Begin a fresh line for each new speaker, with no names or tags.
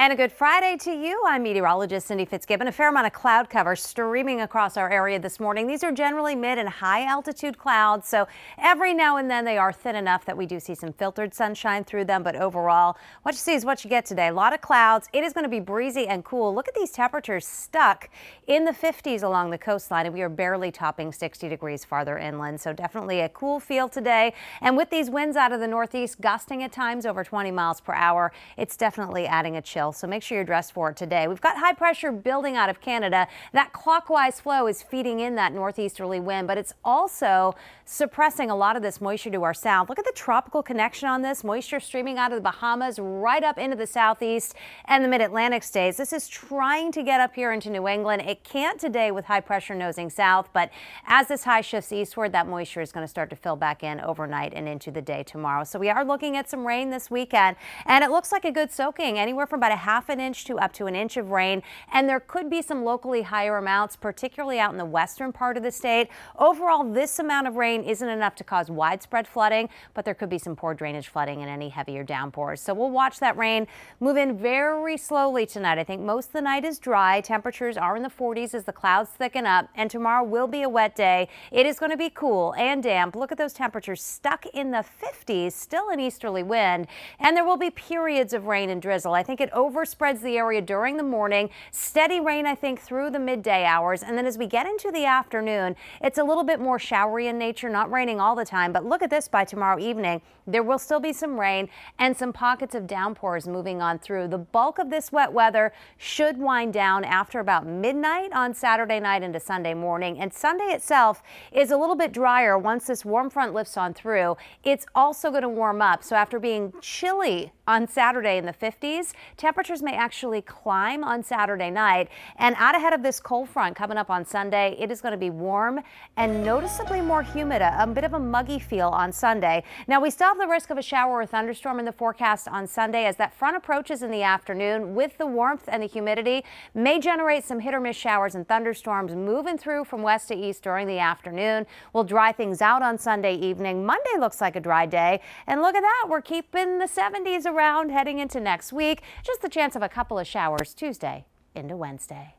And a good Friday to you. I'm meteorologist Cindy Fitzgibbon. A fair amount of cloud cover streaming across our area this morning. These are generally mid and high altitude clouds, so every now and then they are thin enough that we do see some filtered sunshine through them. But overall, what you see is what you get today. A lot of clouds. It is going to be breezy and cool. Look at these temperatures stuck in the 50s along the coastline, and we are barely topping 60 degrees farther inland. So definitely a cool feel today. And with these winds out of the northeast gusting at times over 20 miles per hour, it's definitely adding a chill. So make sure you're dressed for it today. We've got high pressure building out of Canada. That clockwise flow is feeding in that northeasterly wind, but it's also suppressing a lot of this moisture to our south. Look at the tropical connection on this. Moisture streaming out of the Bahamas right up into the southeast and the mid-Atlantic states. This is trying to get up here into New England. It can't today with high pressure nosing south, but as this high shifts eastward, that moisture is going to start to fill back in overnight and into the day tomorrow. So we are looking at some rain this weekend, and it looks like a good soaking, anywhere from about a half an inch to up to an inch of rain. And there could be some locally higher amounts, particularly out in the western part of the state. Overall, this amount of rain isn't enough to cause widespread flooding, but there could be some poor drainage flooding and any heavier downpours. So we'll watch that rain move in very slowly tonight. I think most of the night is dry. Temperatures are in the 40s as the clouds thicken up, and tomorrow will be a wet day. It is going to be cool and damp. Look at those temperatures stuck in the 50s, still an easterly wind, and there will be periods of rain and drizzle. I think it overspreads the area during the morning. Steady rain, I think, through the midday hours, and then as we get into the afternoon, it's a little bit more showery in nature, not raining all the time. But look at this, by tomorrow evening, there will still be some rain and some pockets of downpours moving on through. The bulk of this wet weather should wind down after about midnight on Saturday night into Sunday morning, and Sunday itself is a little bit drier once this warm front lifts on through. It's also going to warm up, so after being chilly on Saturday in the 50s, temperatures may actually climb on Saturday night. And out ahead of this cold front coming up on Sunday, it is going to be warm and noticeably more humid, a bit of a muggy feel on Sunday. Now, we still have the risk of a shower or thunderstorm in the forecast on Sunday as that front approaches in the afternoon. With the warmth and the humidity, may generate some hit or miss showers and thunderstorms moving through from west to east during the afternoon. We'll dry things out on Sunday evening. Monday looks like a dry day, and look at that, we're keeping the 70s around heading into next week. Just the chance of a couple of showers Tuesday into Wednesday.